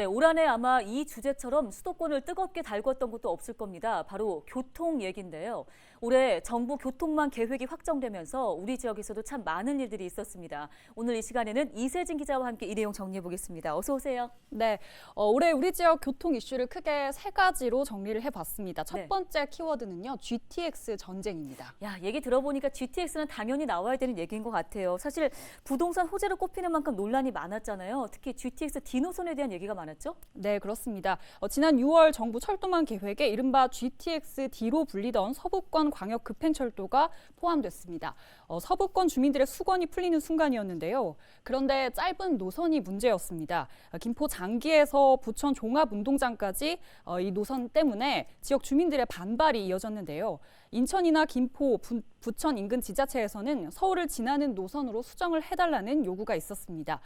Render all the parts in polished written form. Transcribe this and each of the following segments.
네, 올 한해 아마 이 주제처럼 수도권을 뜨겁게 달궜던 곳도 없을 겁니다. 바로 교통 얘기인데요. 올해 정부 교통망 계획이 확정되면서 우리 지역에서도 참 많은 일들이 있었습니다. 오늘 이 시간에는 이세진 기자와 함께 이 내용 정리해 보겠습니다. 어서 오세요. 네, 올해 우리 지역 교통 이슈를 크게 세 가지로 정리를 해봤습니다. 첫 네. 번째 키워드는요, GTX 전쟁입니다. 야, 얘기 들어보니까 GTX는 당연히 나와야 되는 얘기인 것 같아요. 사실 부동산 호재로 꼽히는 만큼 논란이 많았잖아요. 특히 GTX D노선에 대한 얘기가 많았죠? 네, 그렇습니다. 지난 6월 정부 철도망 계획에 이른바 GTX D로 불리던 서부권 광역 급행철도가 포함됐습니다. 서부권 주민들의 수건이 풀리는 순간이었는데요. 그런데 짧은 노선이 문제였습니다. 김포 장기에서 부천 종합운동장까지 이 노선 때문에 지역 주민들의 반발이 이어졌는데요. 인천이나 김포, 부천 인근 지자체에서는 서울을 지나는 노선으로 수정을 해달라는 요구가 있었습니다.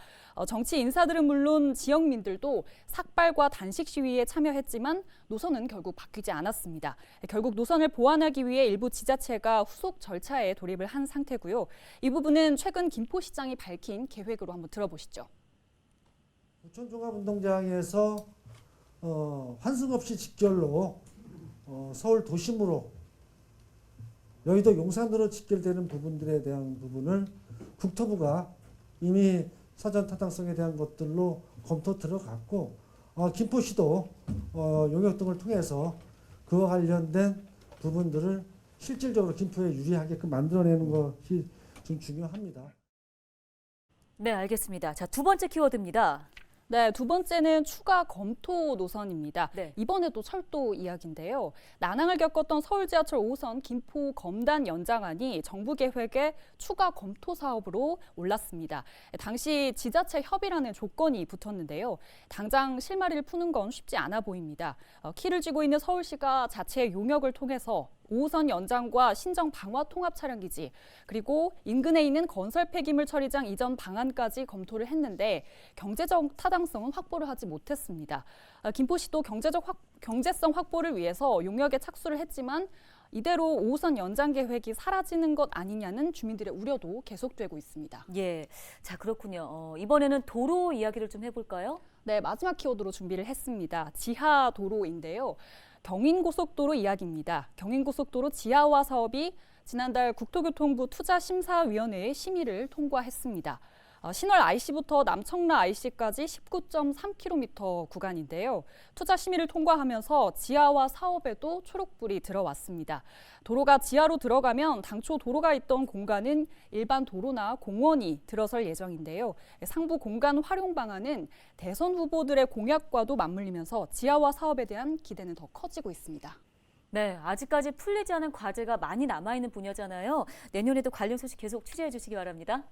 정치 인사들은 물론 지역민들도 삭발과 단식 시위에 참여했지만 노선은 결국 바뀌지 않았습니다. 결국 노선을 보완하기 위해 일부 지자체가 후속 절차에 돌입을 한 상태고요. 이 부분은 최근 김포시장이 밝힌 계획으로 한번 들어보시죠. 부천 종합운동장에서 환승 없이 직결로 서울 도심으로 여의도 용산으로 직결되는 부분들에 대한 부분을 국토부가 이미 사전 타당성에 대한 것들로 검토 들어갔고 김포시도 용역 등을 통해서 그와 관련된 부분들을 실질적으로 김포에 유리하게끔 만들어내는 것이 좀 중요합니다. 네, 알겠습니다. 자, 두 번째 키워드입니다. 네, 두 번째는 추가 검토 노선입니다. 네. 이번에도 철도 이야기인데요. 난항을 겪었던 서울 지하철 5호선 김포 검단 연장안이 정부 계획에 추가 검토 사업으로 올랐습니다. 당시 지자체 협의라는 조건이 붙었는데요. 당장 실마리를 푸는 건 쉽지 않아 보입니다. 키를 쥐고 있는 서울시가 자체 용역을 통해서 5호선 연장과 신정 방화 통합 차량기지 그리고 인근에 있는 건설 폐기물 처리장 이전 방안까지 검토를 했는데 경제적 타당성은 확보를 하지 못했습니다. 김포시도 경제성 확보를 위해서 용역에 착수를 했지만 이대로 5호선 연장 계획이 사라지는 것 아니냐는 주민들의 우려도 계속되고 있습니다. 예, 자, 그렇군요. 이번에는 도로 이야기를 좀 해볼까요? 네, 마지막 키워드로 준비를 했습니다. 지하 도로인데요. 경인고속도로 이야기입니다. 경인고속도로 지하화 사업이 지난달 국토교통부 투자심사위원회의 심의를 통과했습니다. 신월 IC부터 남청라 IC까지 19.3km 구간인데요. 투자 심의를 통과하면서 지하화 사업에도 초록불이 들어왔습니다. 도로가 지하로 들어가면 당초 도로가 있던 공간은 일반 도로나 공원이 들어설 예정인데요. 상부 공간 활용 방안은 대선 후보들의 공약과도 맞물리면서 지하화 사업에 대한 기대는 더 커지고 있습니다. 네, 아직까지 풀리지 않은 과제가 많이 남아있는 분야잖아요. 내년에도 관련 소식 계속 취재해 주시기 바랍니다.